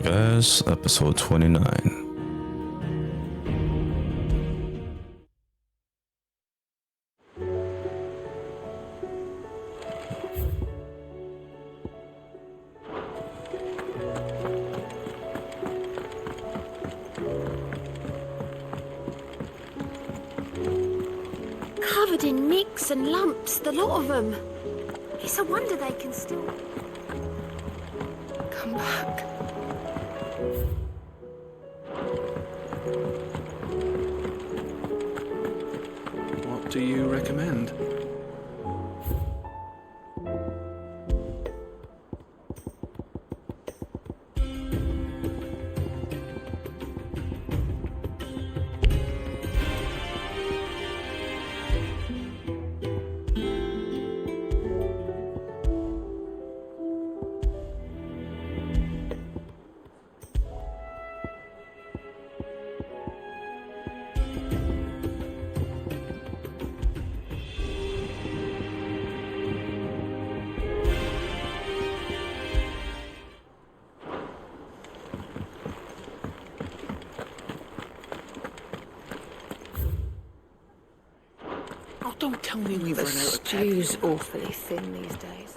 Guys, episode 29. Covered in nicks and lumps, the lot of them. It's a wonder they can still come back. What do you recommend? Oh, don't tell me we've The run out of stew's awfully thin these days.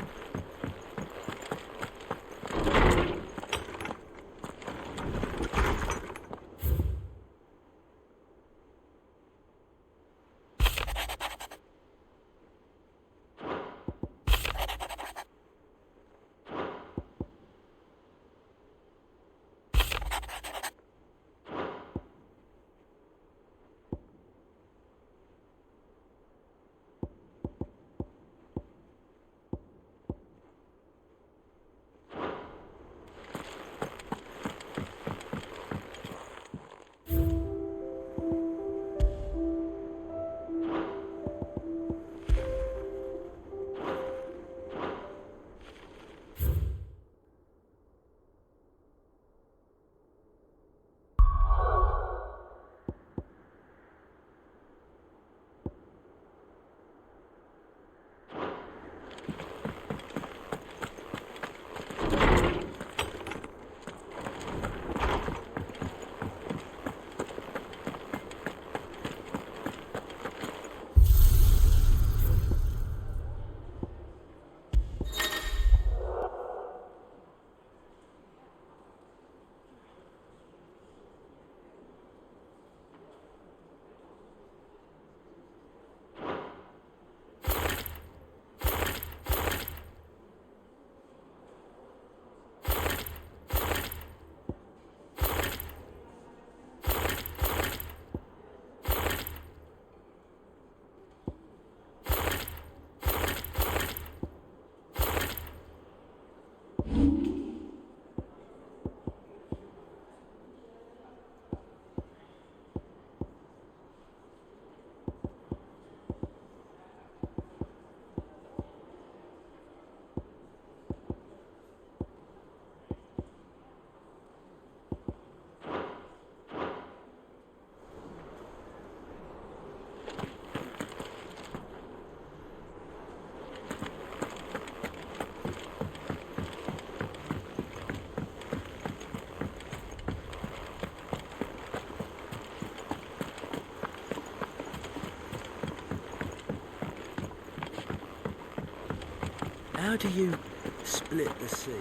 How do you split the sea?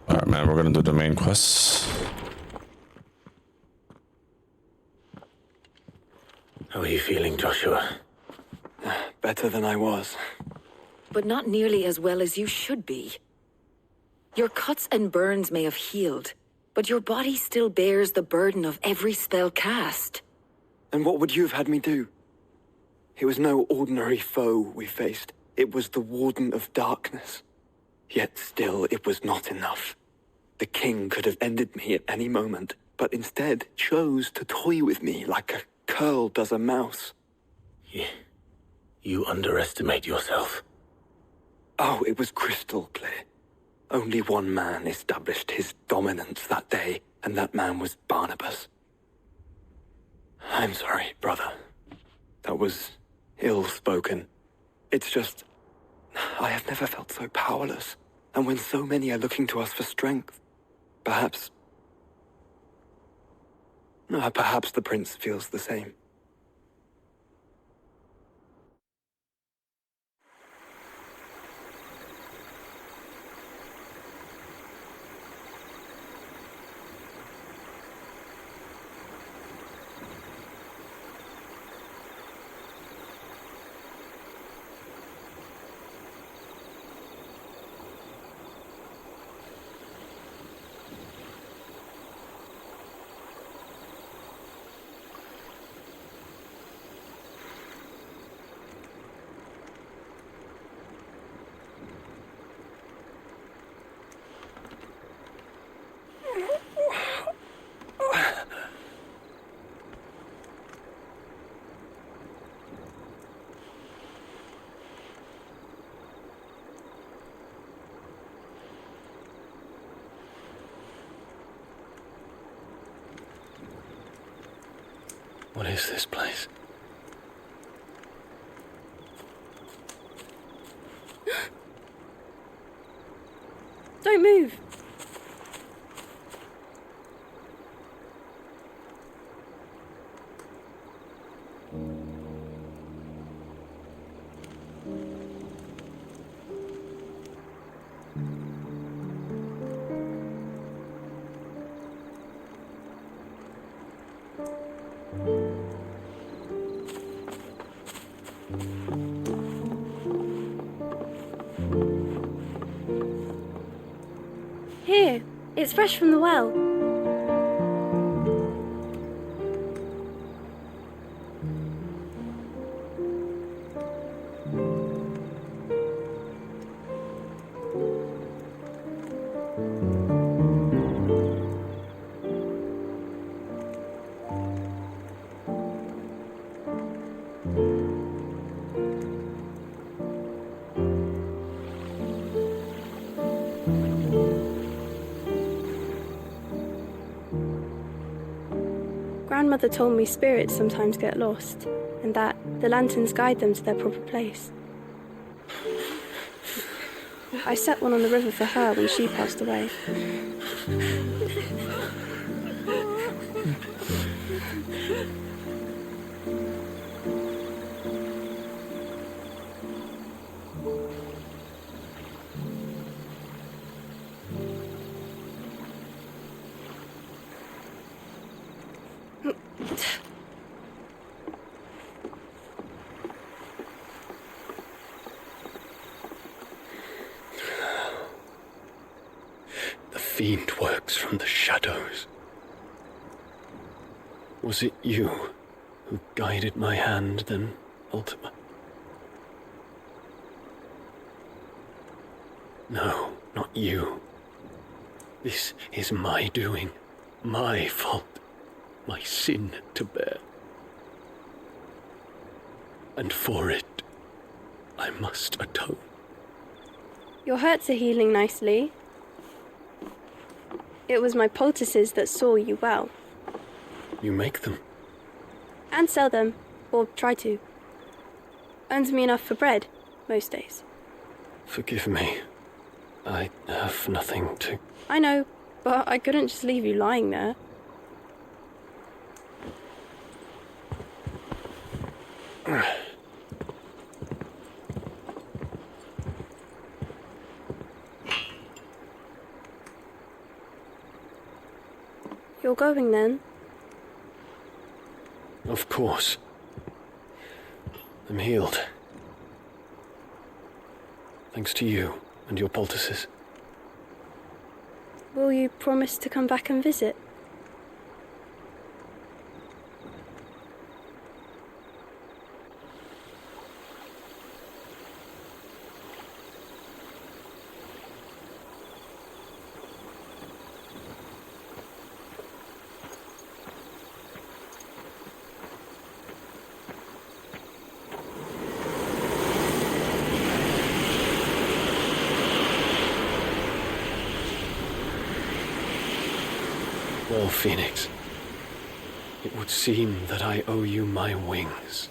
Alright, man, we're gonna do the main quests. How are you feeling, Joshua? Better than I was. But not nearly as well as you should be. Your cuts and burns may have healed, but your body still bears the burden of every spell cast. And what would you have had me do? It was no ordinary foe we faced. It was the Warden of Darkness. Yet still, it was not enough. The king could have ended me at any moment, but instead chose to toy with me like a curl does a mouse. You underestimate yourself. Oh, it was crystal clear. Only one man established his dominance that day, and that man was Barnabas. I'm sorry, brother. That was ill-spoken. It's just, I have never felt so powerless. And when so many are looking to us for strength, perhaps the prince feels the same. What is this place? Don't move. Here, it's fresh from the well. Grandmother told me spirits sometimes get lost, and that the lanterns guide them to their proper place. I set one on the river for her when she passed away. The fiend works from the shadows. Was it you who guided my hand, then, Ultima? No, not you. This is my doing, my fault, my sin to bear. And for it, I must atone. Your hurts are healing nicely. It was my poultices that saw you well. You make them? And sell them, or try to. Earns me enough for bread, most days. Forgive me. I have nothing to... I know, but I couldn't just leave you lying there. You're going then? Of course. I'm healed. Thanks to you and your poultices. Will you promise to come back and visit? Farewell, Phoenix. It would seem that I owe you my wings.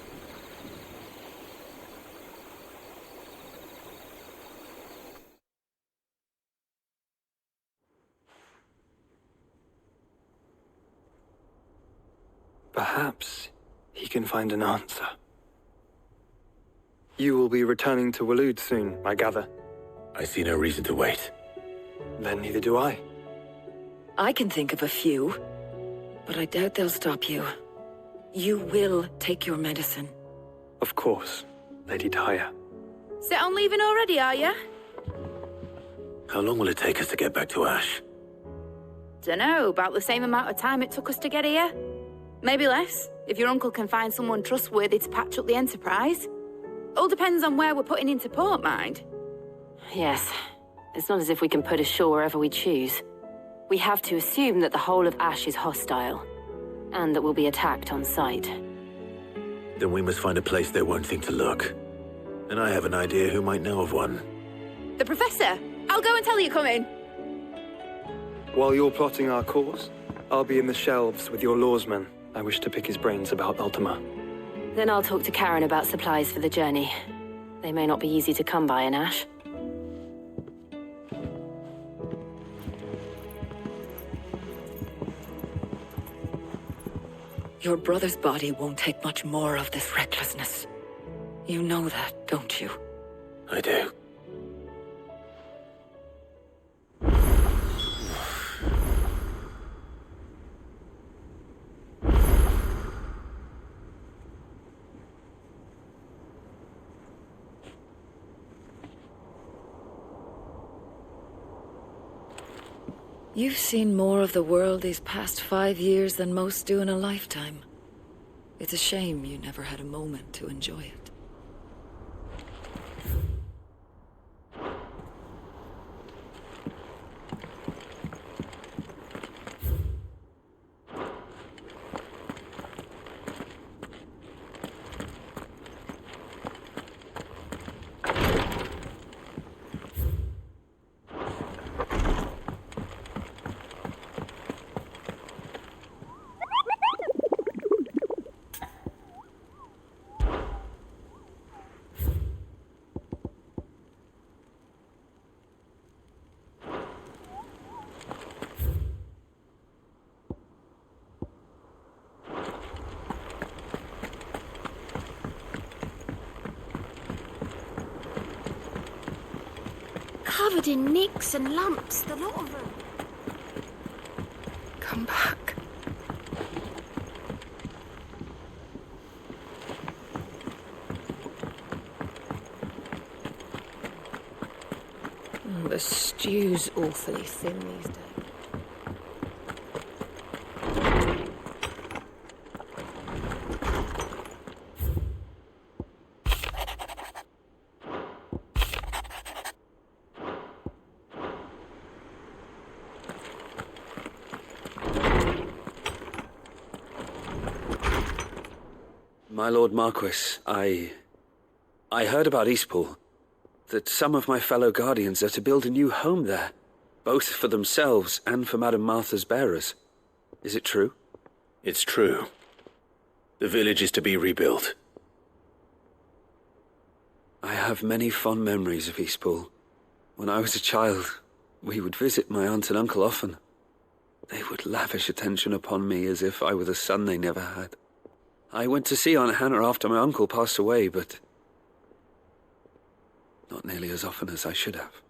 Perhaps he can find an answer. You will be returning to Waloed soon, I gather. I see no reason to wait. Then neither do I. I can think of a few, but I doubt they'll stop you. You will take your medicine. Of course, Lady Daya. Set on leaving already, are ya? How long will it take us to get back to Ash? Dunno, about the same amount of time it took us to get here. Maybe less, if your uncle can find someone trustworthy to patch up the Enterprise. All depends on where we're putting into port, mind. Yes. It's not as if we can put ashore wherever we choose. We have to assume that the whole of Ash is hostile, and that we'll be attacked on sight. Then we must find a place they won't think to look. And I have an idea who might know of one. The Professor! I'll go and tell you coming! While you're plotting our course, I'll be in the shelves with your lawsman. I wish to pick his brains about Ultima. Then I'll talk to Karen about supplies for the journey. They may not be easy to come by in Ash. Your brother's body won't take much more of this recklessness. You know that, don't you? I do. You've seen more of the world these past 5 years than most do in a lifetime. It's a shame you never had a moment to enjoy it. Covered in nicks and lumps, the lot of them. Come back. The stew's awfully thin these days. My Lord Marquis, I heard about Eastpool. That some of my fellow Guardians are to build a new home there, both for themselves and for Madame Martha's bearers. Is it true? It's true. The village is to be rebuilt. I have many fond memories of Eastpool. When I was a child, we would visit my aunt and uncle often. They would lavish attention upon me as if I were the son they never had. I went to see Aunt Hannah after my uncle passed away, but not nearly as often as I should have.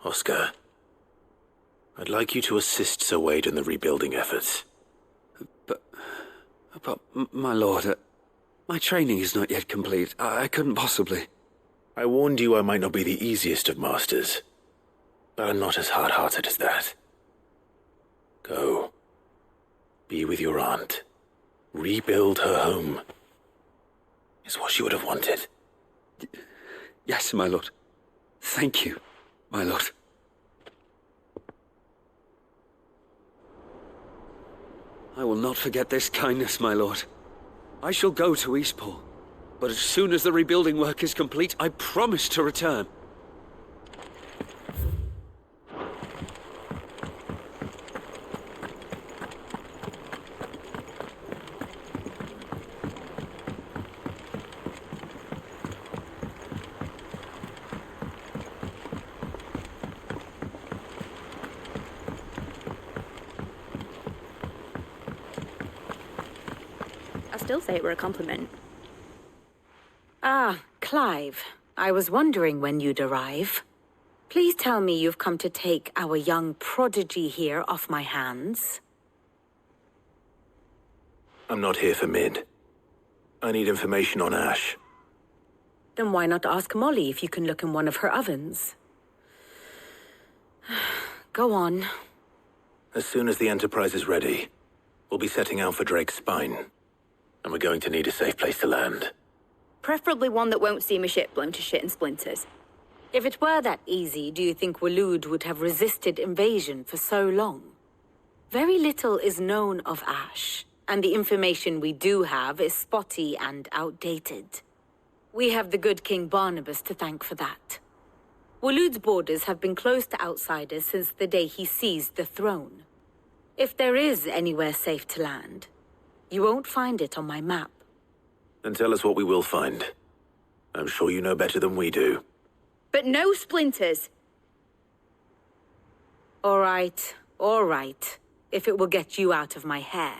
Oscar, I'd like you to assist Sir Wade in the rebuilding efforts. But my lord, my training is not yet complete. I couldn't possibly. I warned you I might not be the easiest of masters, but I'm not as hard-hearted as that. Go. Be with your aunt. Rebuild her home. Is what she would have wanted. Yes, my lord. Thank you, my lord. I will not forget this kindness, my lord. I shall go to Eastpool, but as soon as the rebuilding work is complete, I promise to return. I still say it were a compliment. Ah, Clive. I was wondering when you'd arrive. Please tell me you've come to take our young prodigy here off my hands. I'm not here for Mid. I need information on Ash. Then why not ask Molly if you can look in one of her ovens? Go on. As soon as the Enterprise is ready, we'll be setting out for Drake's Spine. And we're going to need a safe place to land. Preferably one that won't see my ship blown to shit and splinters. If it were that easy, do you think Waloed would have resisted invasion for so long? Very little is known of Ash, and the information we do have is spotty and outdated. We have the good King Barnabas to thank for that. Waloed's borders have been closed to outsiders since the day he seized the throne. If there is anywhere safe to land, you won't find it on my map. Then tell us what we will find. I'm sure you know better than we do. But no splinters! All right, if it will get you out of my hair.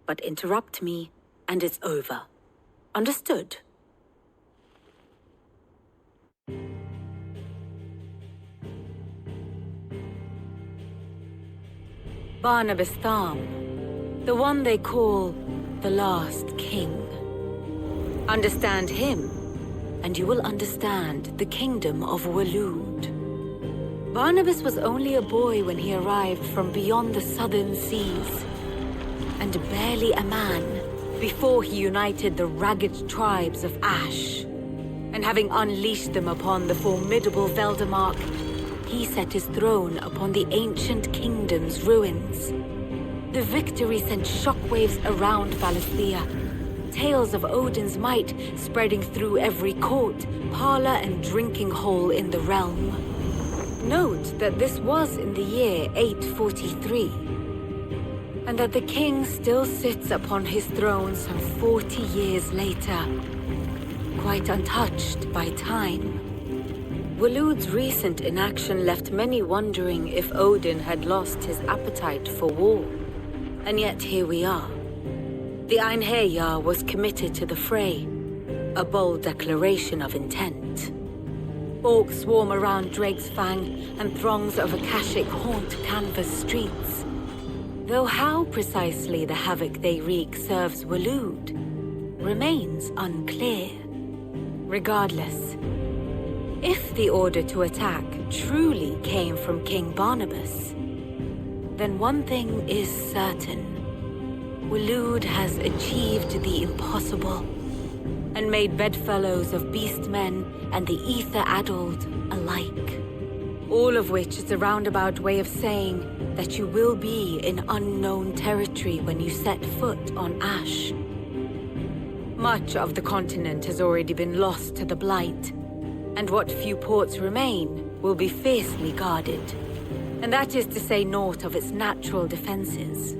But interrupt me, and it's over. Understood? Barnabas Tham, the one they call the Last King. Understand him, and you will understand the kingdom of Waloed. Barnabas was only a boy when he arrived from beyond the southern seas, and barely a man before he united the ragged tribes of Ash. And having unleashed them upon the formidable Veldamark, he set his throne upon the ancient kingdom's ruins. The victory sent shockwaves around Valisthea, tales of Odin's might spreading through every court, parlor, and drinking hole in the realm. Note that this was in the year 843, and that the king still sits upon his throne some 40 years later, quite untouched by time. Waloed's recent inaction left many wondering if Odin had lost his appetite for war. And yet here we are. The Einherjar was committed to the fray, a bold declaration of intent. Orcs swarm around Drake's Fang, and throngs of Akashic haunt canvas streets. Though how precisely the havoc they wreak serves Waloed remains unclear. Regardless, if the order to attack truly came from King Barnabas, then one thing is certain. Waloed has achieved the impossible, and made bedfellows of beastmen and the ether-addled alike. All of which is a roundabout way of saying that you will be in unknown territory when you set foot on Ash. Much of the continent has already been lost to the Blight, and what few ports remain will be fiercely guarded. And that is to say naught of its natural defenses.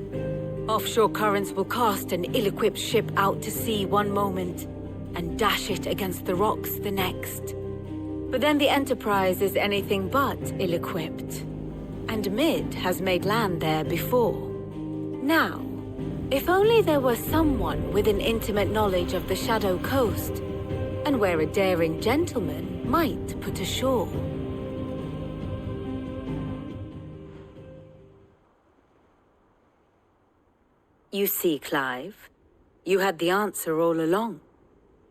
Offshore currents will cast an ill-equipped ship out to sea one moment, and dash it against the rocks the next. But then the Enterprise is anything but ill-equipped, and Mid has made land there before. Now, if only there were someone with an intimate knowledge of the Shadow Coast, and where a daring gentleman might put ashore. You see, Clive, you had the answer all along.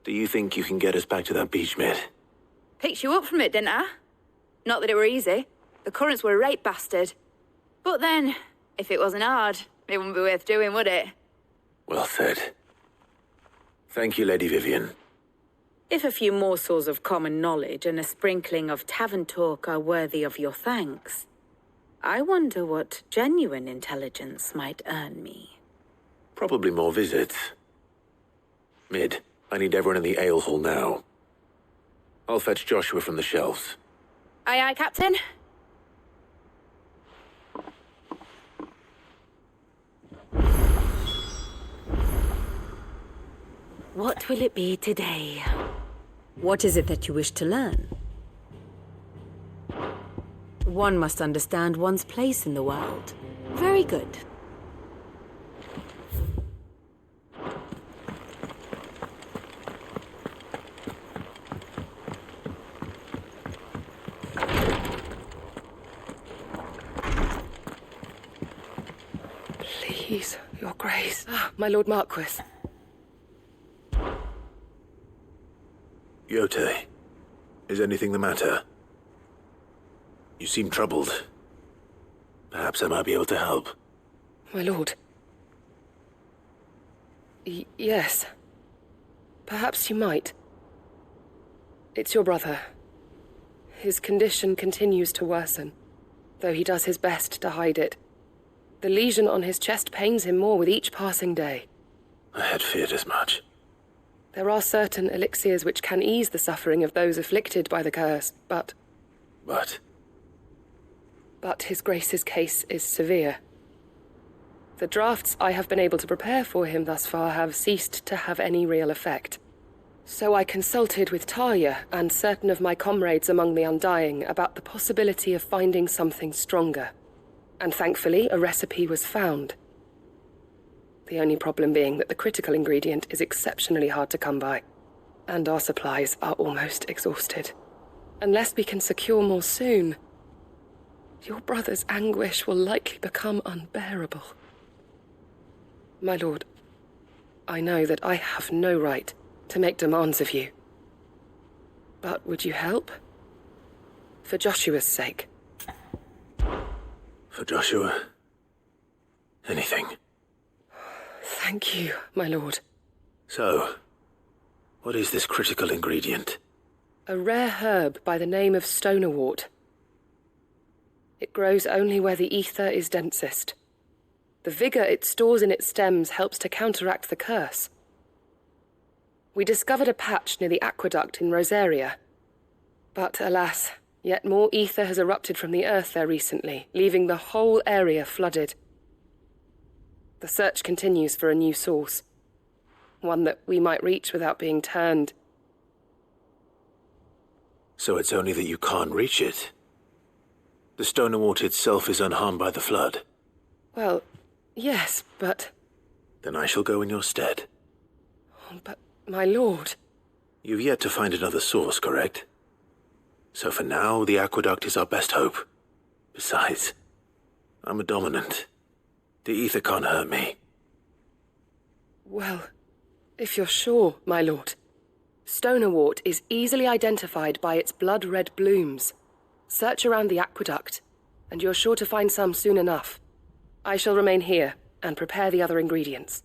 Do you think you can get us back to that beach, Mid? Picked you up from it, didn't I? Not that it were easy. The currents were a right bastard. But then, if it wasn't hard, it wouldn't be worth doing, would it? Well said. Thank you, Lady Vivian. If a few morsels of common knowledge and a sprinkling of tavern talk are worthy of your thanks, I wonder what genuine intelligence might earn me. Probably more visits. Mid, I need everyone in the ale hall now. I'll fetch Joshua from the shelves. Aye, aye, Captain. What will it be today? What is it that you wish to learn? One must understand one's place in the world. Very good. Please, your grace. My Lord Marquis. Yote, is anything the matter? You seem troubled. Perhaps I might be able to help. My lord. Yes. Perhaps you might. It's your brother. His condition continues to worsen, though he does his best to hide it. The lesion on his chest pains him more with each passing day. I had feared as much. There are certain elixirs which can ease the suffering of those afflicted by the curse, but... But His Grace's case is severe. The drafts I have been able to prepare for him thus far have ceased to have any real effect. So I consulted with Talia and certain of my comrades among the Undying about the possibility of finding something stronger. And thankfully, a recipe was found. The only problem being that the critical ingredient is exceptionally hard to come by, and our supplies are almost exhausted. Unless we can secure more soon, your brother's anguish will likely become unbearable. My lord, I know that I have no right to make demands of you. But would you help? For Joshua's sake. For Joshua? Anything. Thank you, my lord. So, what is this critical ingredient? A rare herb by the name of stonerwort. It grows only where the ether is densest. The vigor it stores in its stems helps to counteract the curse. We discovered a patch near the aqueduct in Rosaria. But alas, yet more ether has erupted from the earth there recently, leaving the whole area flooded. The search continues for a new source. One that we might reach without being turned. So it's only that you can't reach it? The stonerwort itself is unharmed by the flood? Well, yes, but... Then I shall go in your stead. But, my lord... You've yet to find another source, correct? So for now, the aqueduct is our best hope. Besides, I'm a dominant. The ether can't hurt me. Well, if you're sure, my lord. Stonerwort is easily identified by its blood-red blooms. Search around the aqueduct, and you're sure to find some soon enough. I shall remain here and prepare the other ingredients.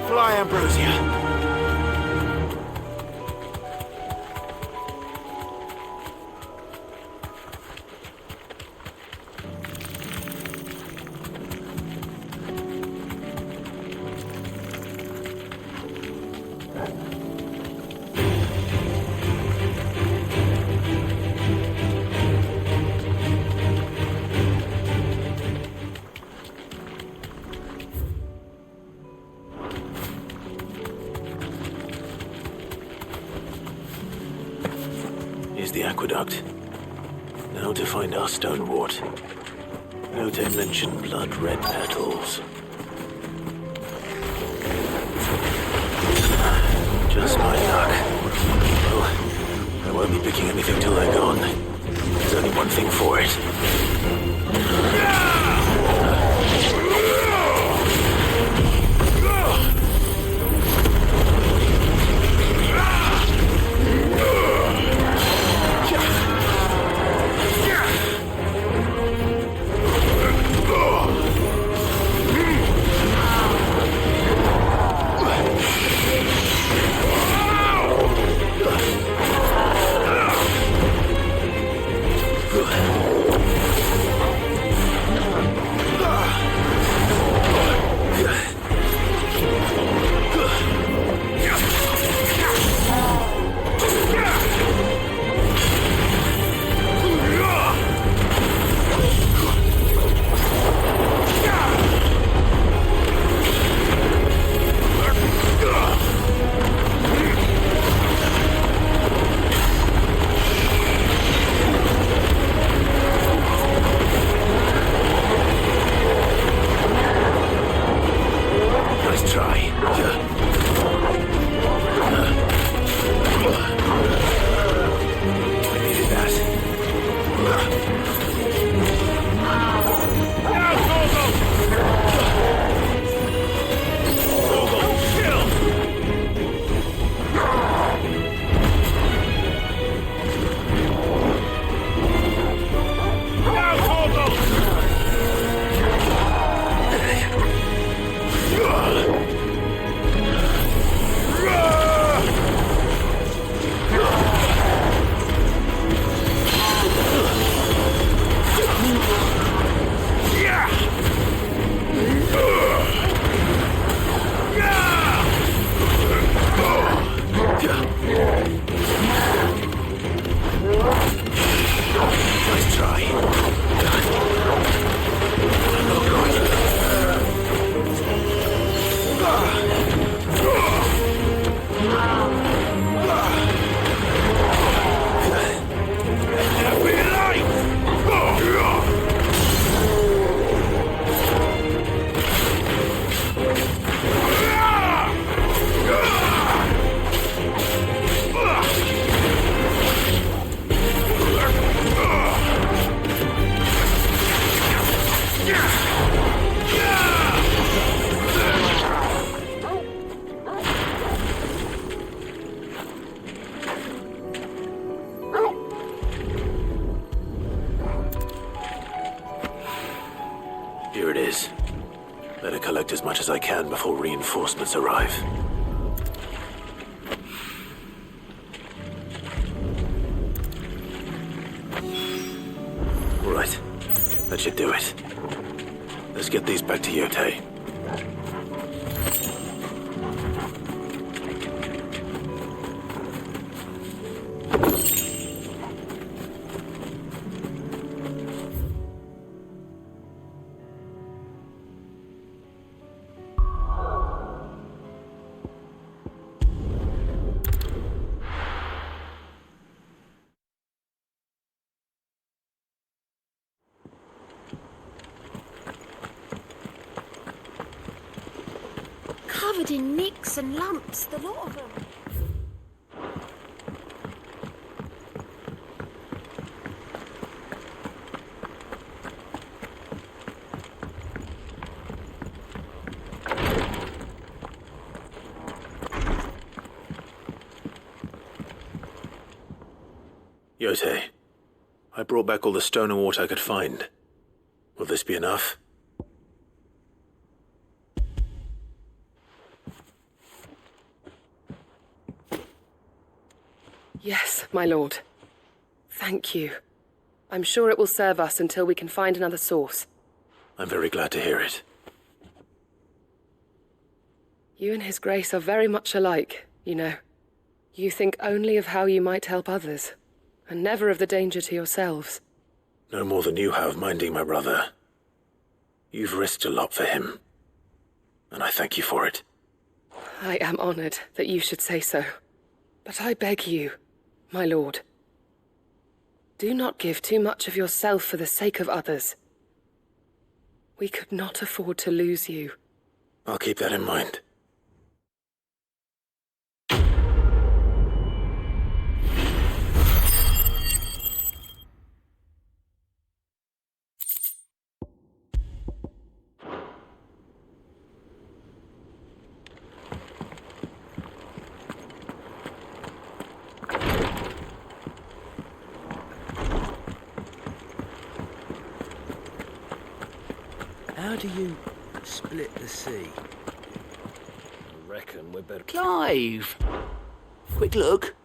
Fly, Ambrosia! Here's the aqueduct. Now to find our stonerwort. Note I mentioned blood-red petals. Just my luck. Well, I won't be picking anything till they're gone. There's only one thing for it. is. Better collect as much as I can before reinforcements arrive. Right. That should do it. Let's get these back to Yotei. Covered in nicks and lumps, the lot of them. Yotei, I brought back all the stone and water I could find. Will this be enough? Yes, my lord. Thank you. I'm sure it will serve us until we can find another source. I'm very glad to hear it. You and His Grace are very much alike, you know. You think only of how you might help others, and never of the danger to yourselves. No more than you have minding my brother. You've risked a lot for him, and I thank you for it. I am honored that you should say so. But I beg you, my lord, do not give too much of yourself for the sake of others. We could not afford to lose you. I'll keep that in mind. How do you split the sea? I reckon we're better... Clive! Quick look.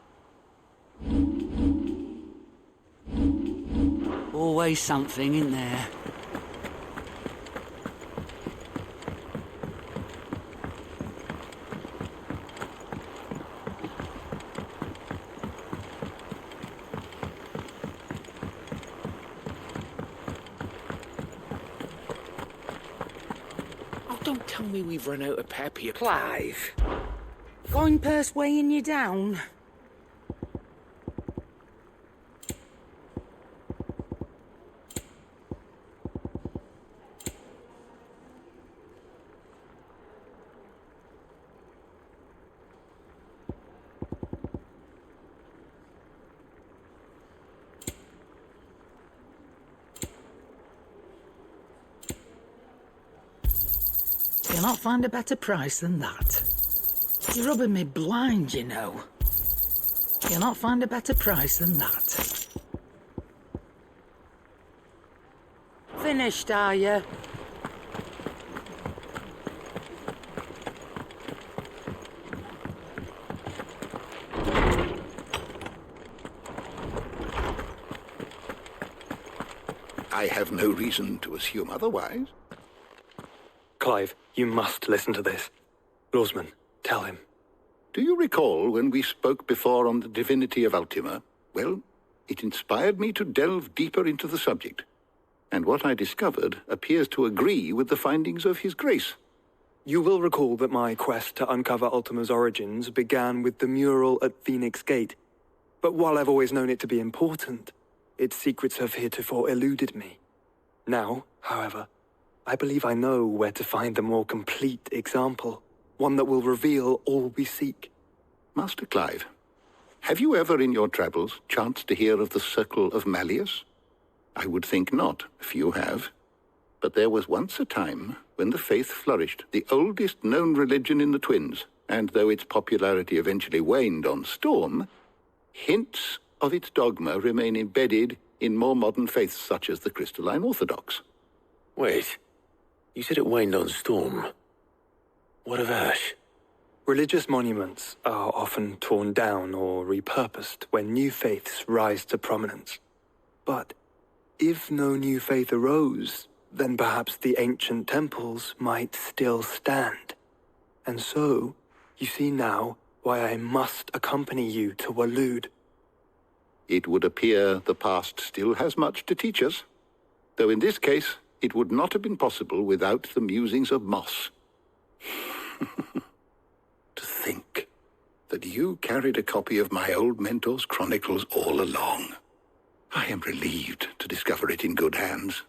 Always something in there. Don't tell me we've run out of pep here. Clive! Going purse weighing you down? You'll not find a better price than that. You're rubbing me blind, you know. You'll not find a better price than that. Finished, are you? I have no reason to assume otherwise. Clive, you must listen to this. Lawsman, tell him. Do you recall when we spoke before on the divinity of Ultima? Well, it inspired me to delve deeper into the subject. And what I discovered appears to agree with the findings of His Grace. You will recall that my quest to uncover Ultima's origins began with the mural at Phoenix Gate. But while I've always known it to be important, its secrets have heretofore eluded me. Now, however, I believe I know where to find the more complete example, one that will reveal all we seek. Master Clive, have you ever in your travels chanced to hear of the Circle of Malleus? I would think not, few have. But there was once a time when the faith flourished, the oldest known religion in the Twins, and though its popularity eventually waned on storm, hints of its dogma remain embedded in more modern faiths such as the Crystalline Orthodox. Wait. You said it waned on Storm. What of Ash? Religious monuments are often torn down or repurposed when new faiths rise to prominence. But if no new faith arose, then perhaps the ancient temples might still stand. And so, you see now why I must accompany you to Waloed. It would appear the past still has much to teach us, though in this case, it would not have been possible without the musings of Moss. To think that you carried a copy of my old mentor's chronicles all along. I am relieved to discover it in good hands.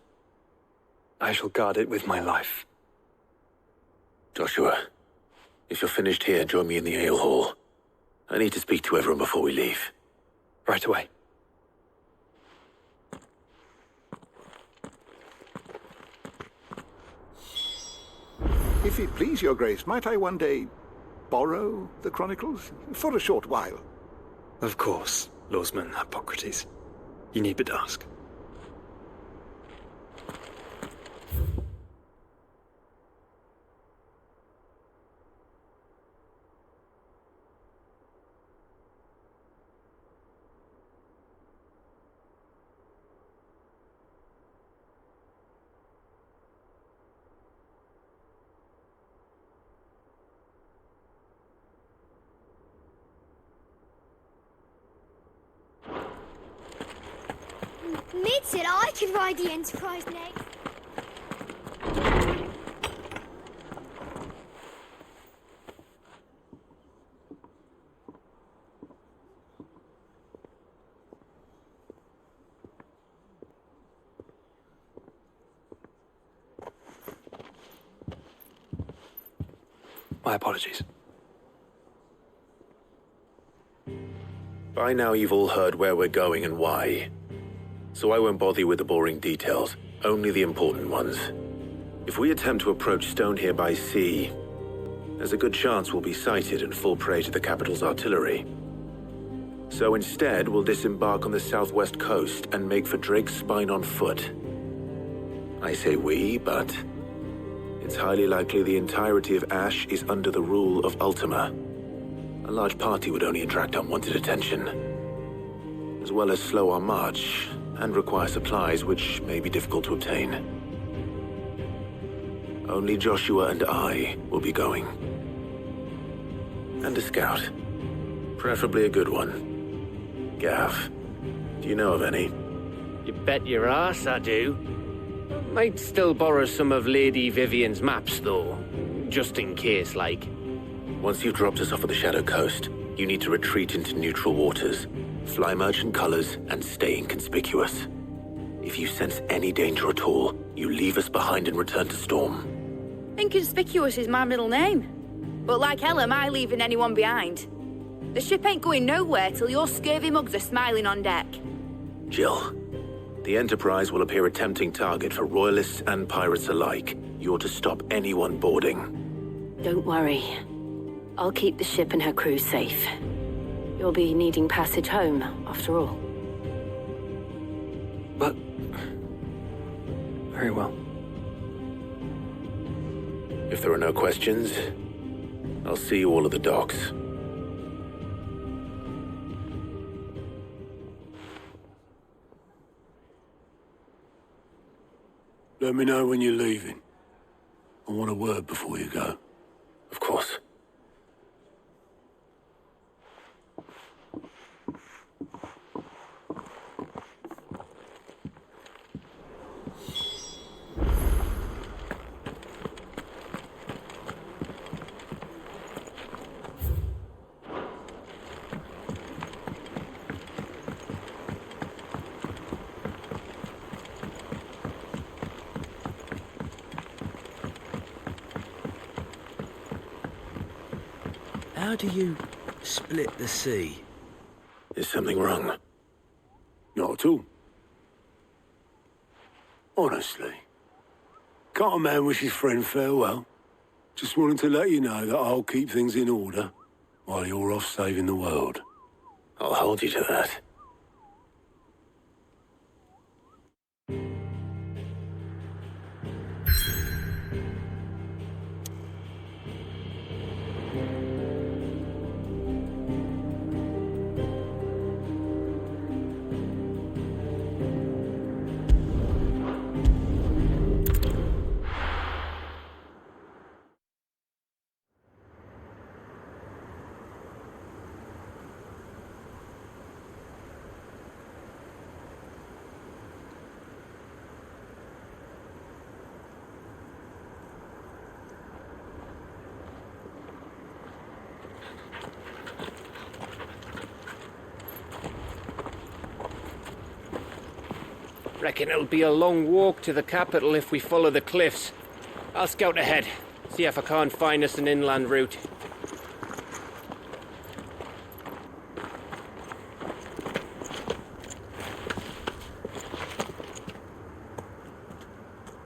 I shall guard it with my life. Joshua, if you're finished here, join me in the ale hall. I need to speak to everyone before we leave. Right away. If it please your grace, might I one day borrow the chronicles? For a short while. Of course, Lawsman Hippocrates. You need but ask. Mid said I could ride the Enterprise next. My apologies. By now you've all heard where we're going and why. So I won't bother you with the boring details, only the important ones. If we attempt to approach Stone here by sea, there's a good chance we'll be sighted and fall prey to the capital's artillery. So instead, we'll disembark on the southwest coast and make for Drake's Spine on foot. I say we, but it's highly likely the entirety of Ash is under the rule of Ultima. A large party would only attract unwanted attention, as well as slow our march and require supplies which may be difficult to obtain. Only Joshua and I will be going. And a scout. Preferably a good one. Gav, do you know of any? You bet your ass I do. Might still borrow some of Lady Vivian's maps, though. Just in case, like. Once you've dropped us off at the Shadow Coast, you need to retreat into neutral waters, fly merchant colors, and stay inconspicuous. If you sense any danger at all, you leave us behind and return to Storm. Inconspicuous is my middle name. But like hell am I leaving anyone behind. The ship ain't going nowhere till your scurvy mugs are smiling on deck. Jill, the Enterprise will appear a tempting target for royalists and pirates alike. You're to stop anyone boarding. Don't worry. I'll keep the ship and her crew safe. You'll be needing passage home, after all. But... very well. If there are no questions, I'll see you all at the docks. Let me know when you're leaving. I want a word before you go. Of course. How do you split the sea? Is something wrong? Not at all. Honestly. Can't a man wish his friend farewell? Just wanted to let you know that I'll keep things in order while you're off saving the world. I'll hold you to that. Reckon it'll be a long walk to the capital if we follow the cliffs. I'll scout ahead, see if I can't find us an inland route.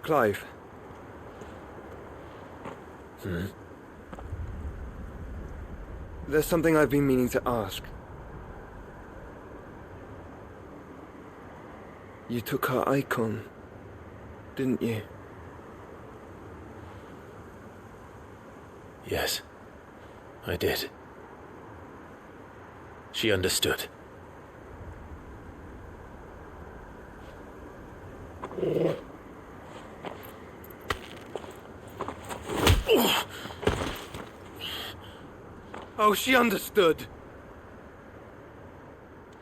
Clive. There's something I've been meaning to ask. You took her Eikon, didn't you? Yes, I did. She understood. Oh, she understood.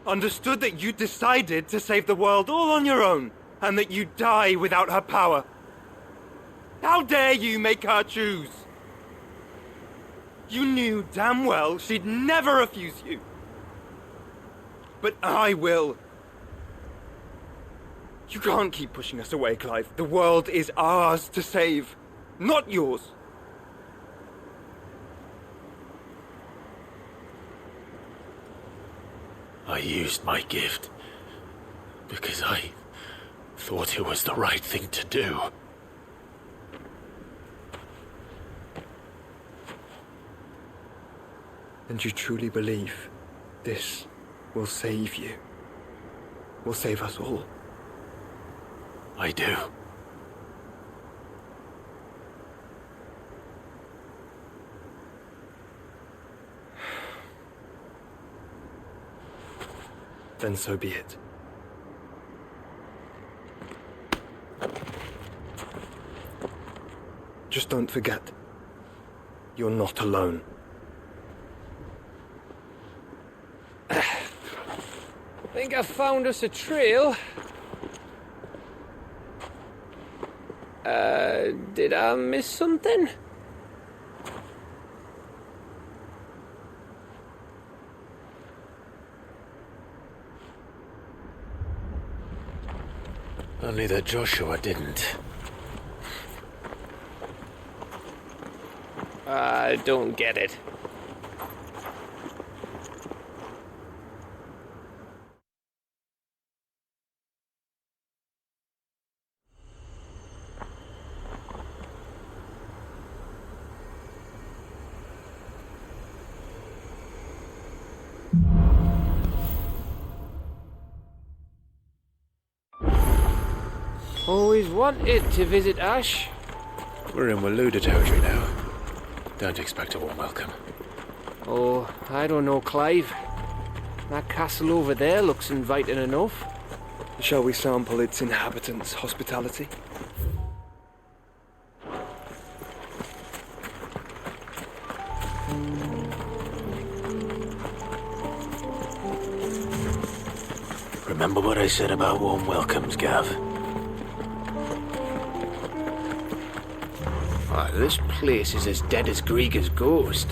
Understood that you decided to save the world all on your own, and that you'd die without her power. How dare you make her choose? You knew damn well she'd never refuse you. But I will. You can't keep pushing us away, Clive. The world is ours to save, not yours. I used my gift because I thought it was the right thing to do. And you truly believe this will save you? Will save us all? I do. Then so be it. Just don't forget, you're not alone. I think I found us a trail. Did I miss something? Only that Joshua didn't. I don't get it. Always wanted to visit Ash. We're in Waluda territory now. Don't expect a warm welcome. Oh, I don't know, Clive. That castle over there looks inviting enough. Shall we sample its inhabitants' hospitality? Remember what I said about warm welcomes, Gav? This place is as dead as Grieger's ghost.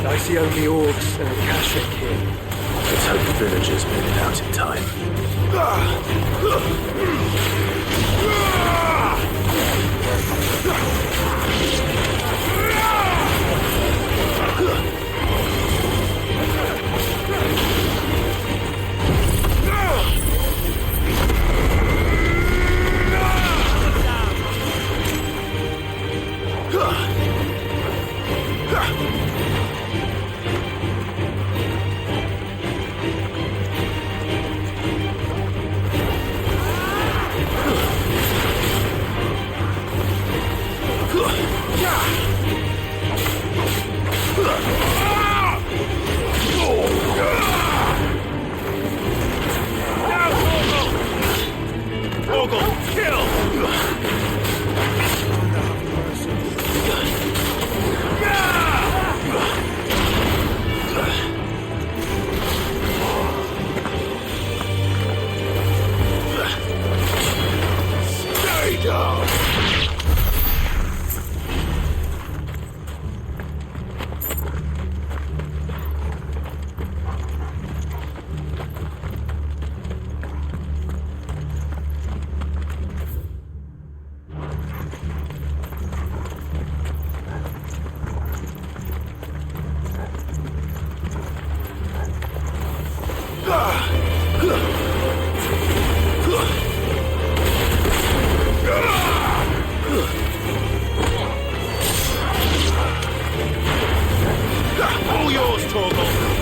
I see only orcs and a Kashrik here. Let's hope the villagers made it out in time. All yours, Torgal!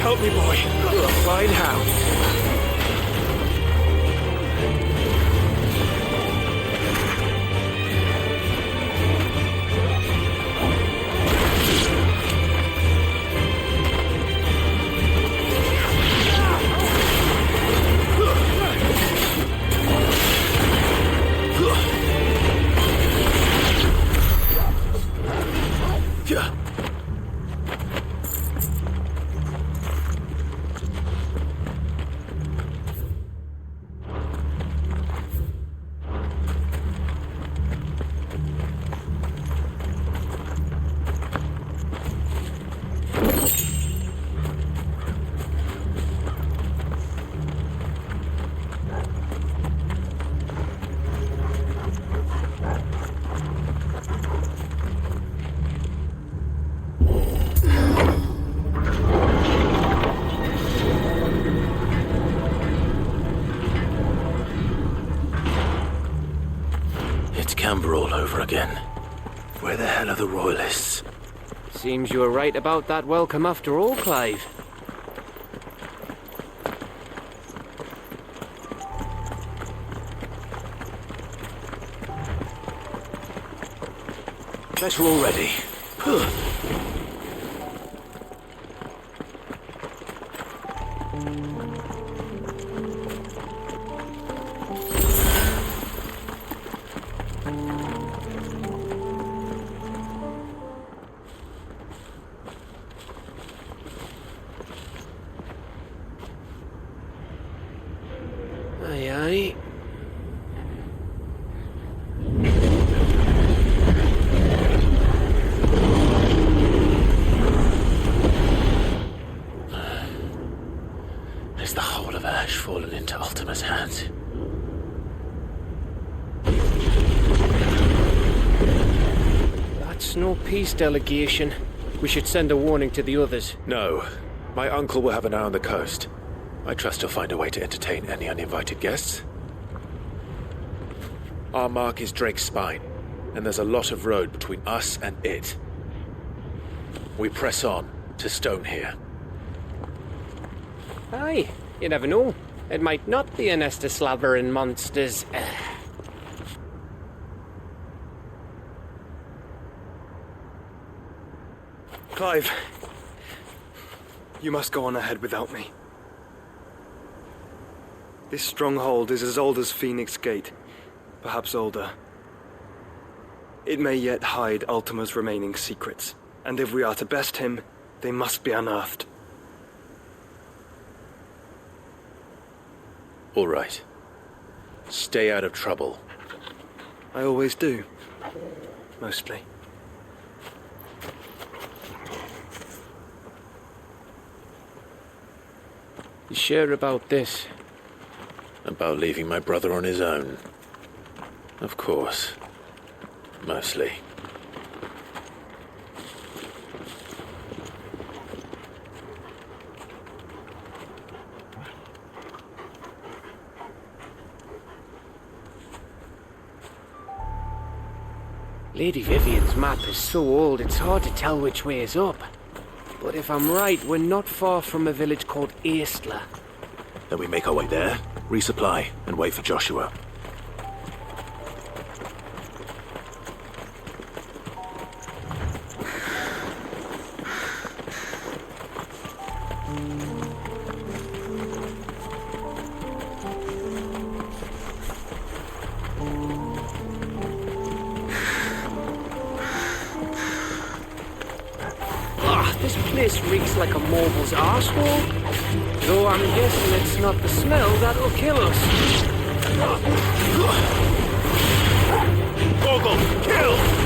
Help me, boy. I'll find how. Camber all over again. Where the hell are the royalists? Seems you were right about that welcome after all, Clive. Better already. Aye, aye. Has the whole of Ash fallen into Ultima's hands? That's no peace delegation. We should send a warning to the others. No. My uncle will have an eye on the coast. I trust he'll find a way to entertain any uninvited guests. Our mark is Drake's spine. and there's a lot of road between us and it. We press on to Stone here. Aye, you never know. It might not be a nest of slavering monsters. Clive, you must go on ahead without me. This stronghold is as old as Phoenix Gate, perhaps older. It may yet hide Ultima's remaining secrets, and if we are to best him, they must be unearthed. All right. Stay out of trouble. I always do. Mostly. You sure about this? About leaving my brother on his own. Of course. Mostly. Lady Vivian's map is so old it's hard to tell which way is up. But if I'm right, we're not far from a village called Eastla. Then we make our way there, resupply, and wait for Joshua. This place reeks like a moble's arsehole. Though I'm guessing it's not the smell that'll kill us. Goggle, kill!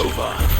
over.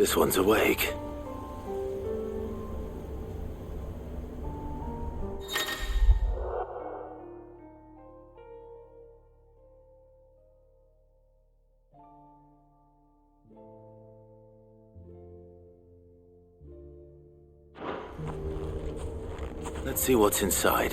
This one's awake. Let's see what's inside.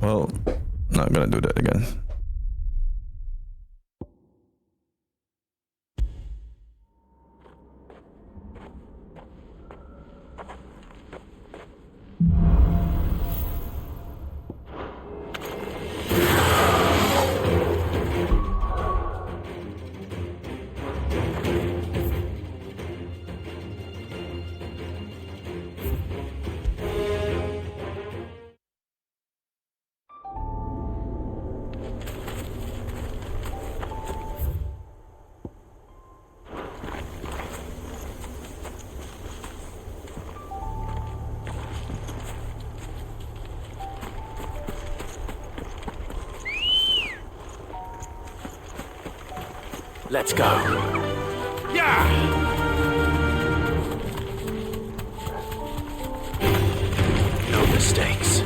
Well, not gonna do that again. Let's go. Yeah! No mistakes.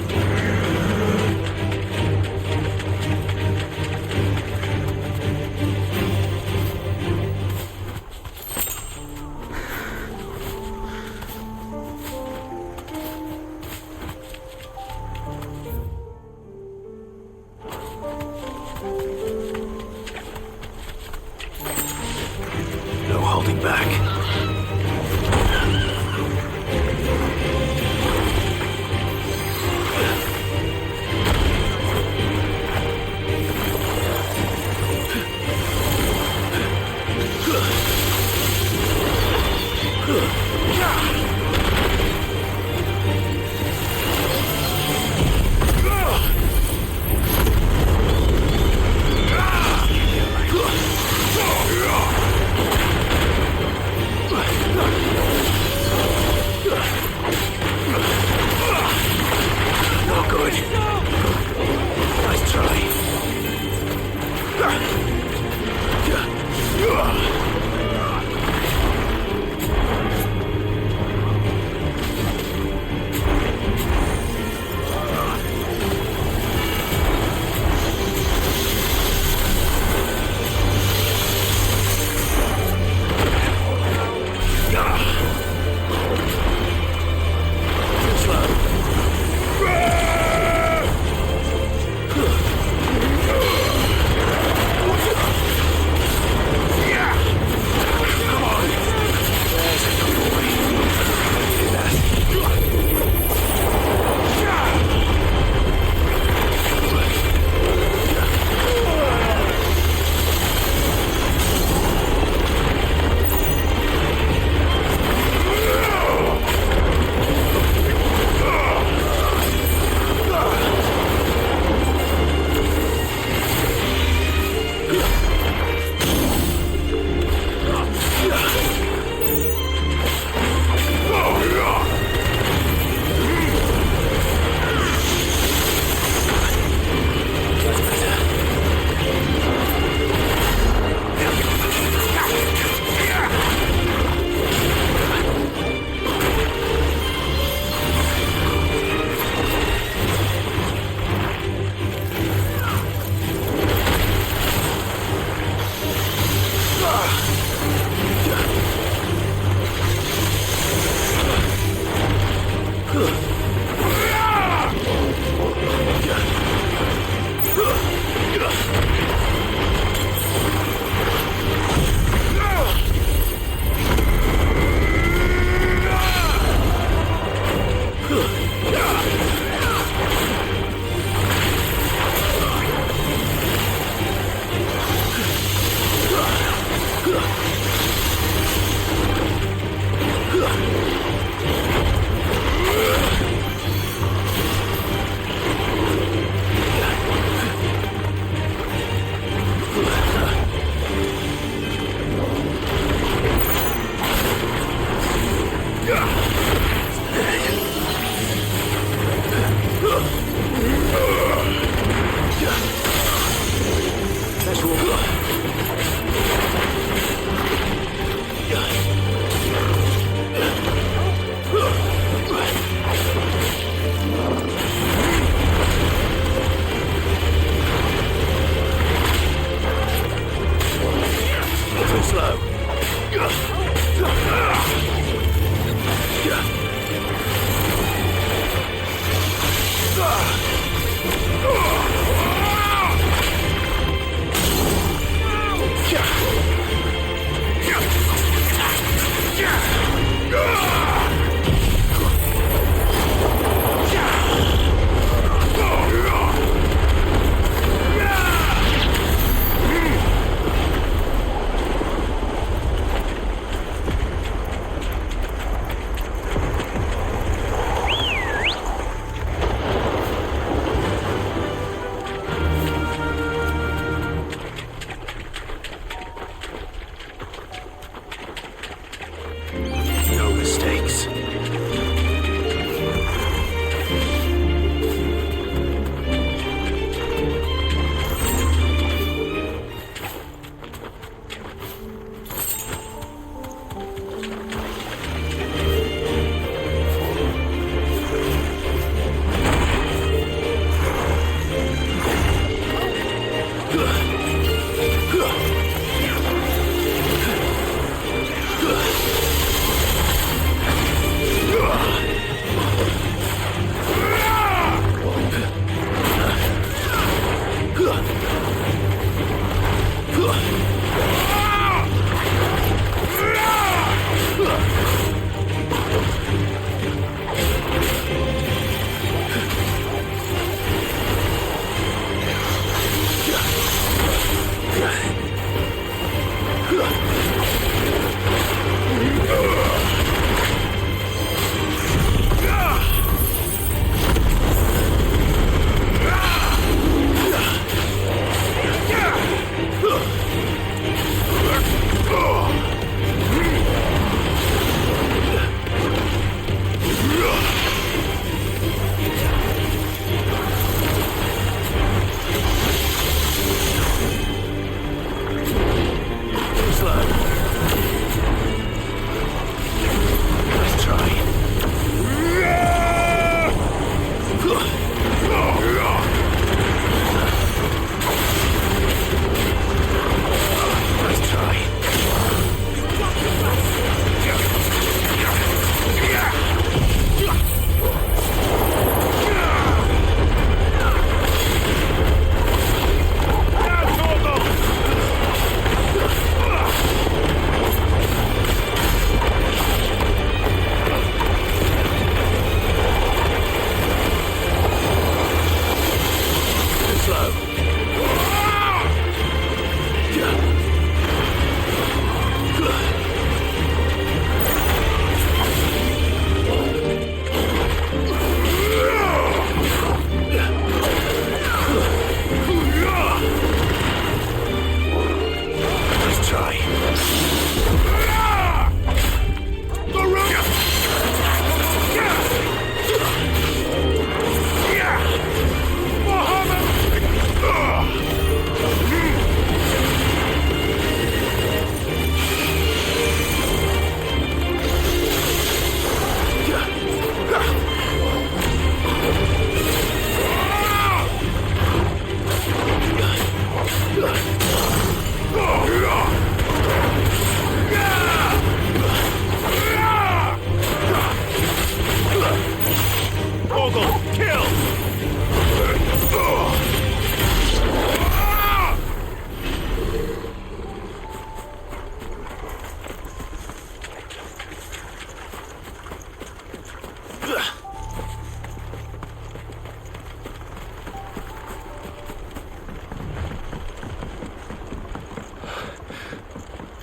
No holding back.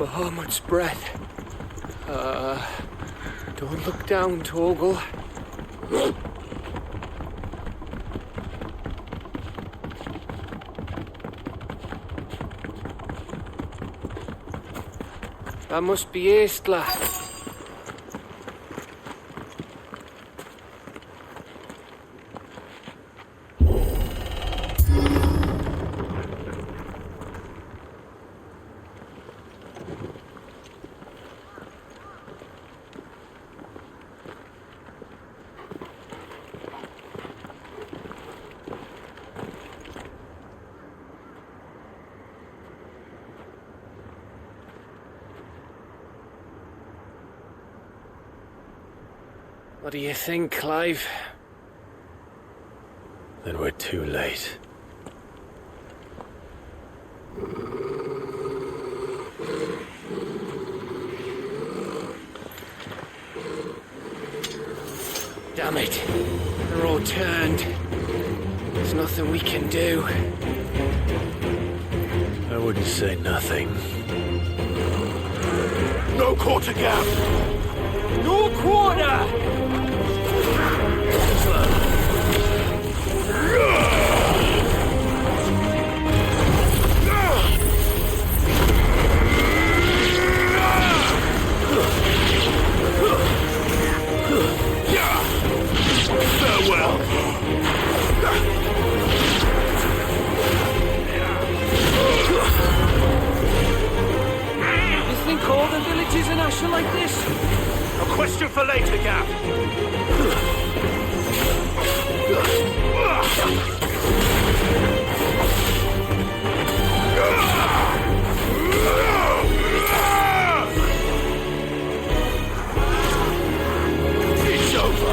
Bahamut's breath. Don't look down, Torgal. That must be Eistla. What do you think, Clive? Then we're too late. Damn it. They're all turned. There's nothing we can do. I wouldn't say nothing. No quarter gap! No quarter! Farewell! You think all the villages in Ash are like this? A question for later, Gav. It's over.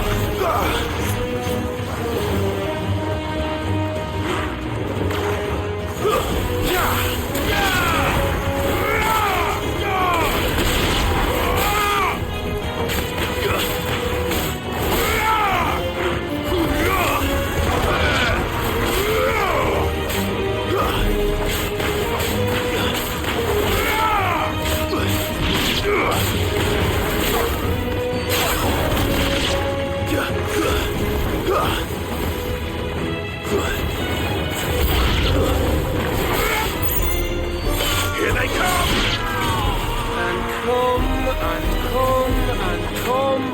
Here they come! And come, and come, and come.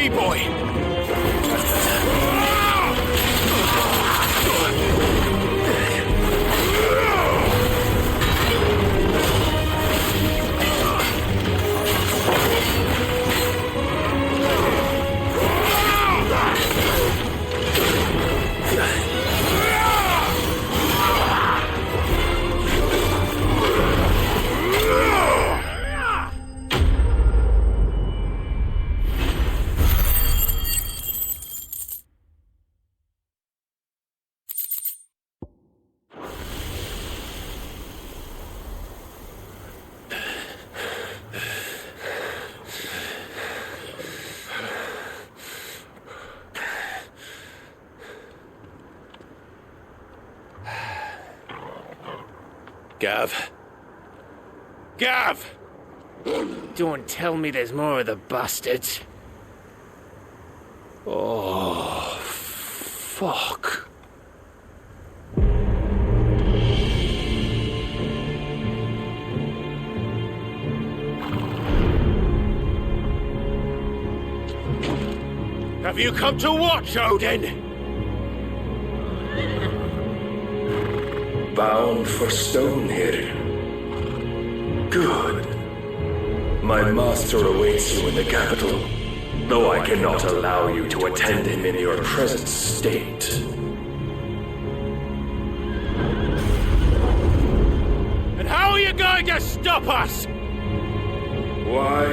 me, boy! Gav. Gav! Don't tell me there's more of the bastards. Oh, fuck. Have you come to watch, Odin? Bound for Stonehill. Good. My master awaits you in the capital, though I cannot allow you to attend him in your present state. And how are you going to stop us? Why,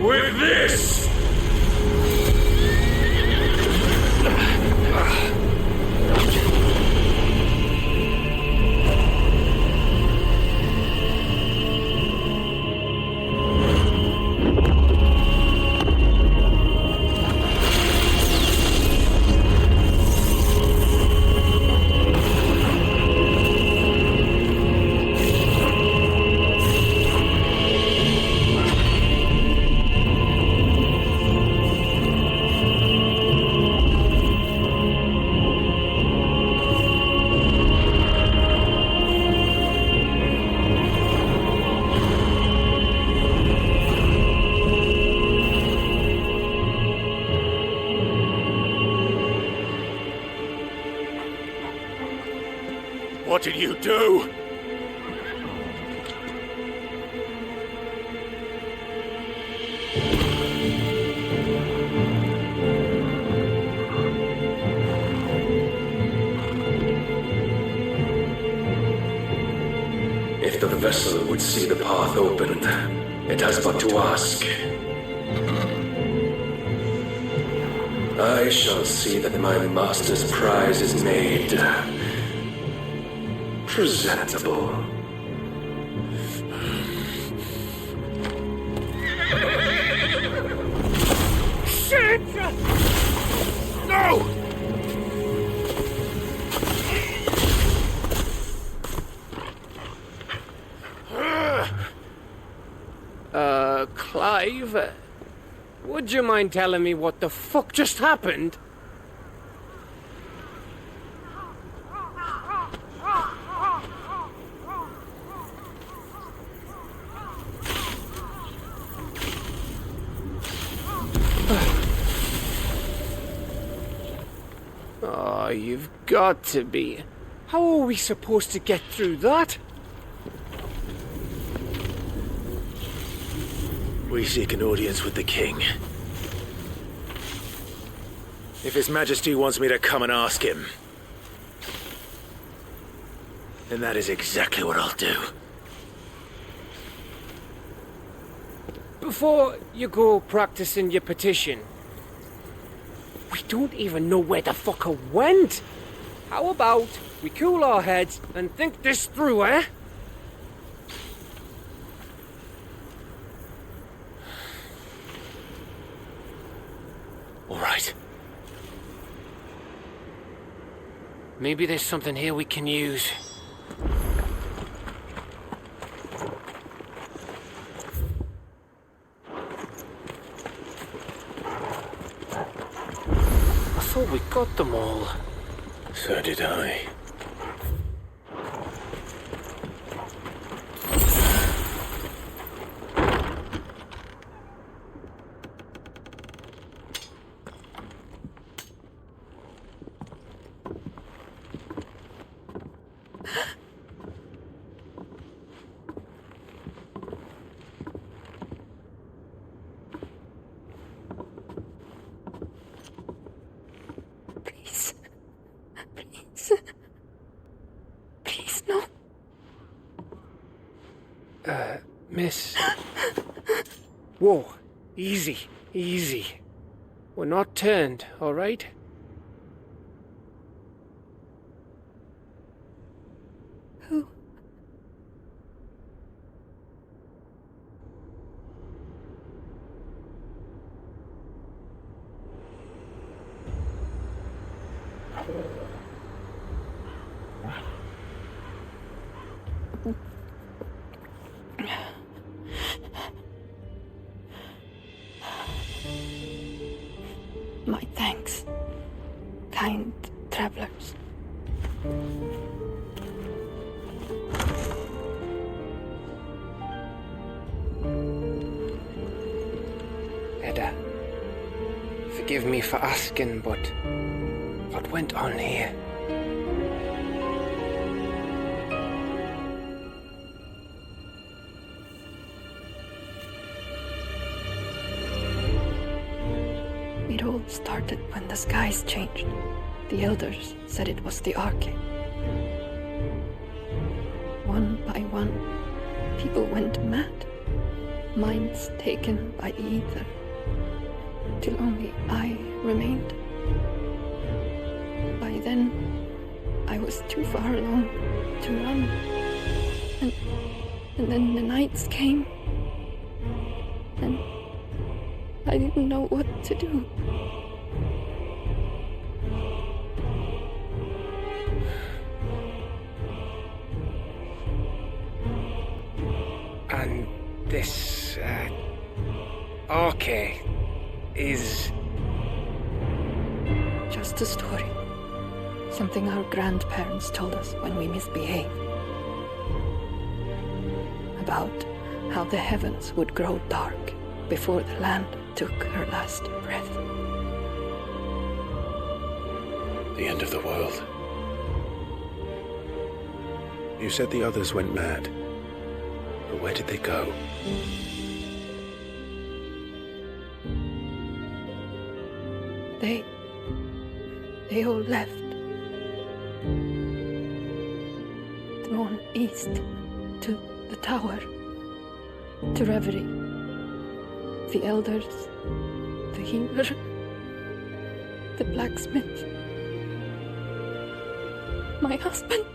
with this! What did you do? If the vessel would see the path opened, it has but to ask. I shall see that my master's prize is made presentable. Shit! No! Clive, would you mind telling me what the fuck just happened? Oh, you've got to be. How are we supposed to get through that? We seek an audience with the king. If His Majesty wants me to come and ask him, then that is exactly what I'll do. Before you go practicing your petition, we don't even know where the fucker went. How about we cool our heads and think this through, eh? All right. Maybe there's something here we can use. I thought we got them all. So did I. Miss. Whoa. Easy. Easy. We're not turned, all right? Who? My thanks, kind travelers. Edda, forgive me for asking, but what went on here? It all started when the skies changed. The elders said it was the Arcade. One by one, people went mad. Minds taken by the ether. Till only I remained. By then, I was too far along to run. And then the nights came. And I didn't know what to do. And this, arcade is... Just a story. Something our grandparents told us when we misbehaved. About how the heavens would grow dark before the land took her last breath. The end of the world. You said the others went mad. But where did they go? They all left. Drawn east to the tower, to reverie. The elders, the healer, the blacksmith, my husband.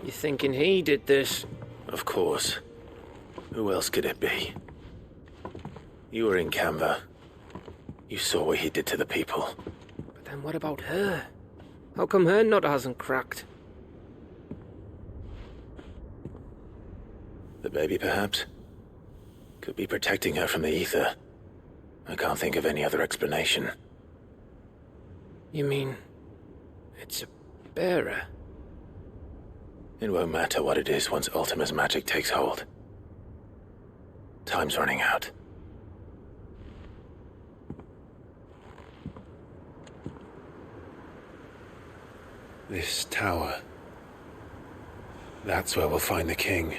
You thinking he did this? Of course. Who else could it be? You were in Canva. You saw what he did to the people. But then what about her? How come her nut hasn't cracked? The baby, perhaps? Could be protecting her from the ether. I can't think of any other explanation. You mean... it's a bearer? It won't matter what it is once Ultima's magic takes hold. Time's running out. This tower. That's where we'll find the king.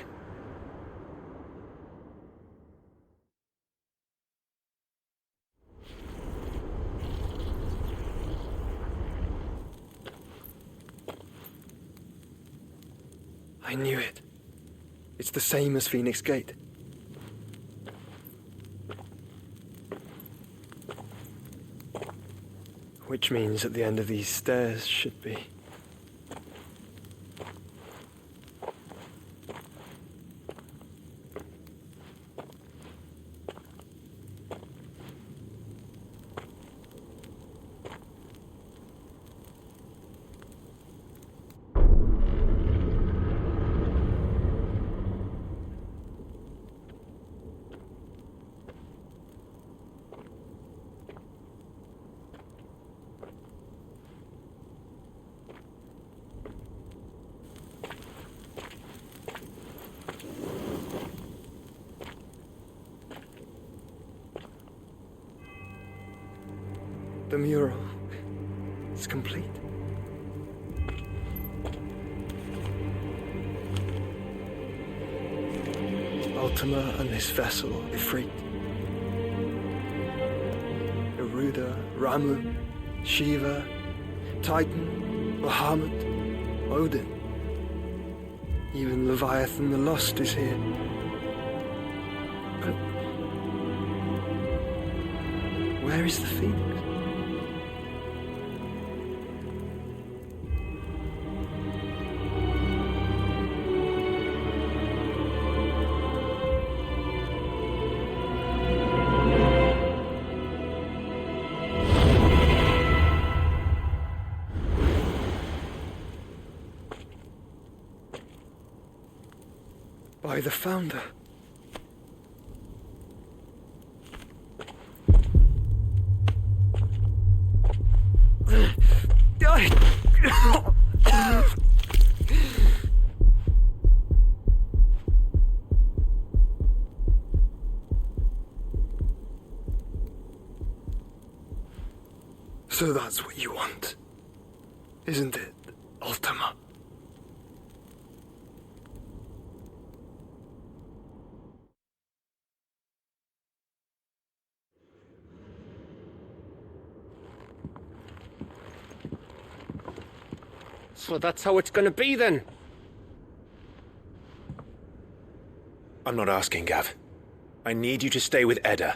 I knew it. It's the same as Phoenix Gate. Which means at the end of these stairs should be... The mural is complete. Ultima and this vessel, Ifrit. Garuda, Ramu, Shiva, Titan, Bahamut, Odin. Even Leviathan the Lost is here. But where is the Phoenix? By the Founder. So that's what you want, isn't it, Ultima? So that's how it's gonna be then? I'm not asking, Gav. I need you to stay with Edda.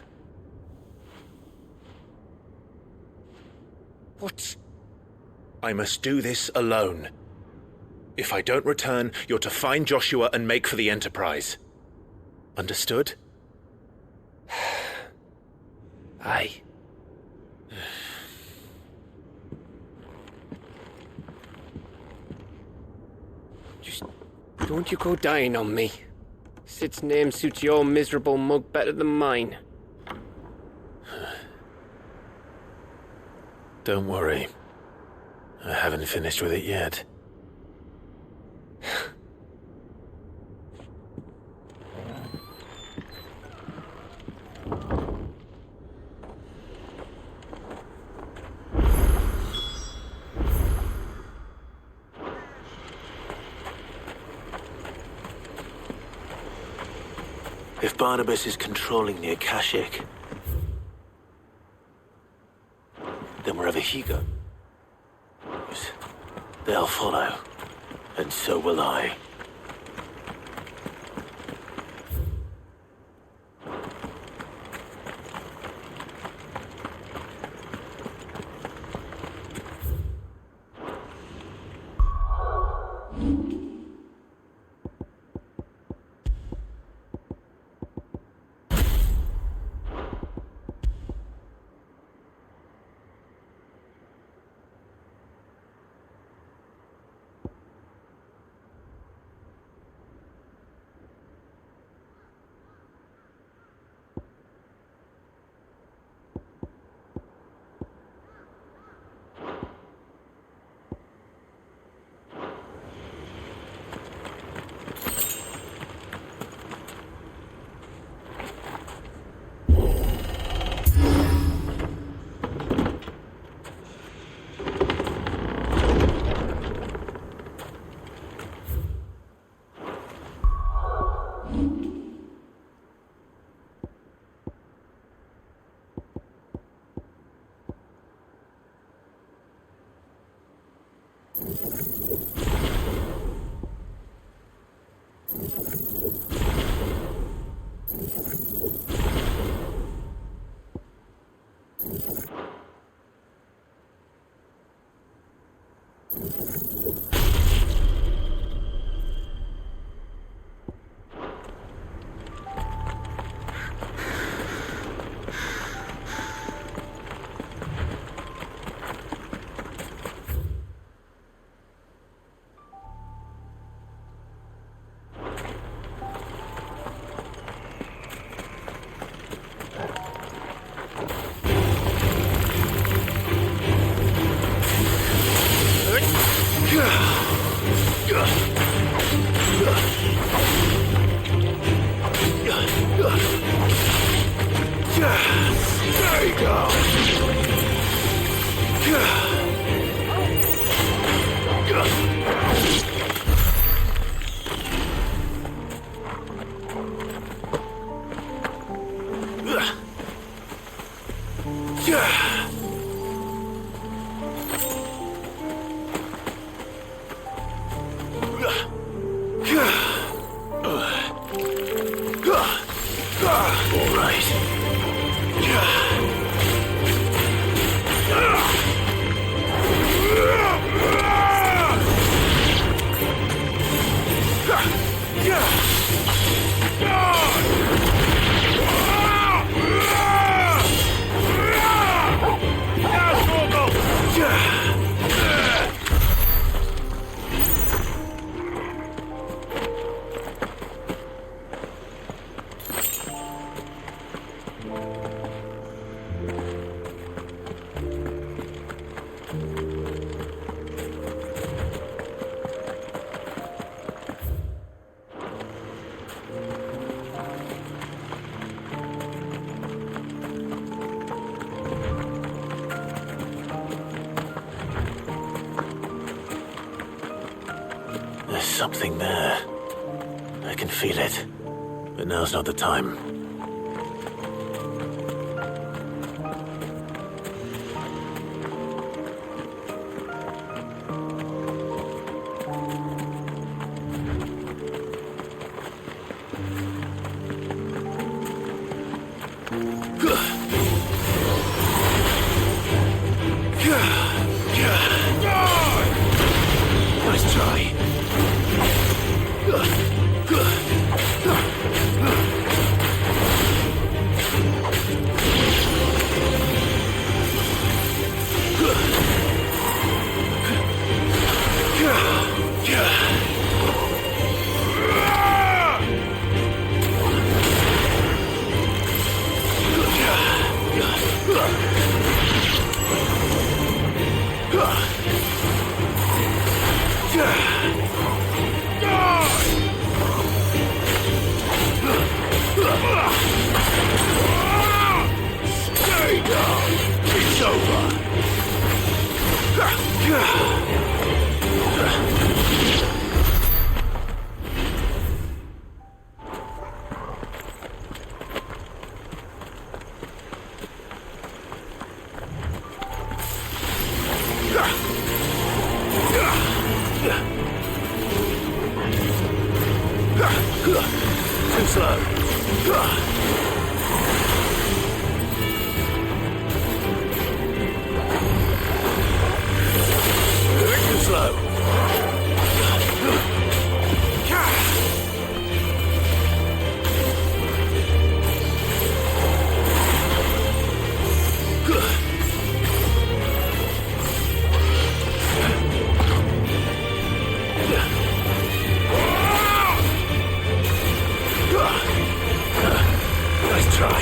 What? I must do this alone. If I don't return, you're to find Joshua and make for the Enterprise. Understood? Aye. Just don't you go dying on me. Sid's name suits your miserable mug better than mine. Don't worry. I haven't finished with it yet. If Barnabas is controlling the Akashic, then wherever he goes, they'll follow, and so will I. There you go. There's something there. I can feel it. But now's not the time. Nice try. Stay down. It's over. Too slow. Too slow. Nice try.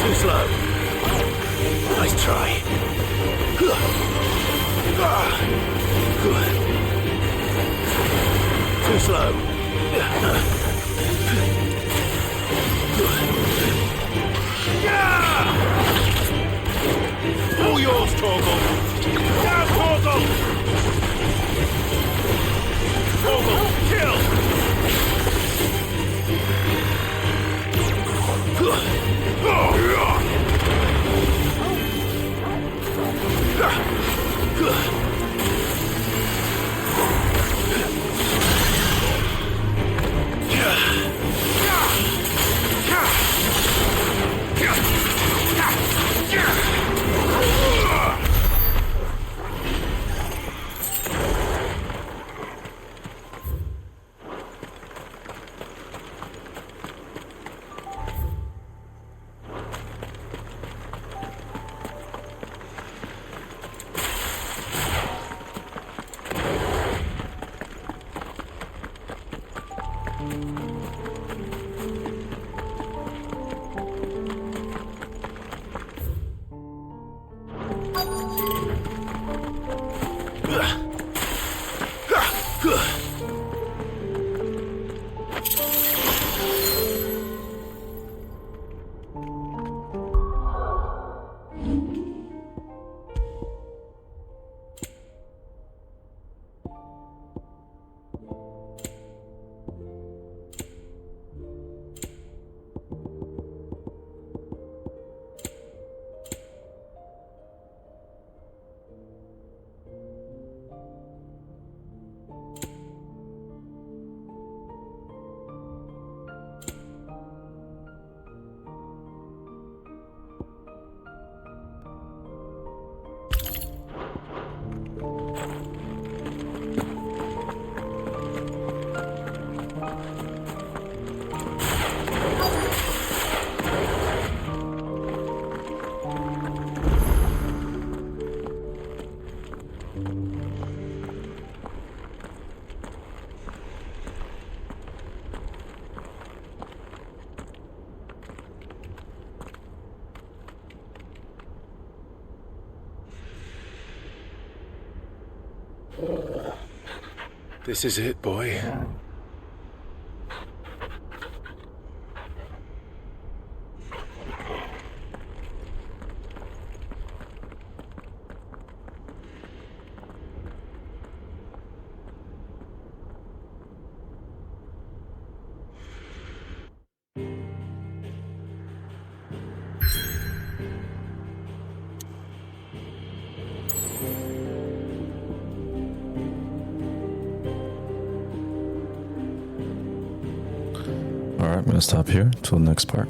Too slow. Nice try. Too slow. All yours, Torgal. Down, Torgal. Torgal, kill. This is it, boy. Alright, I'm gonna stop here till the next part.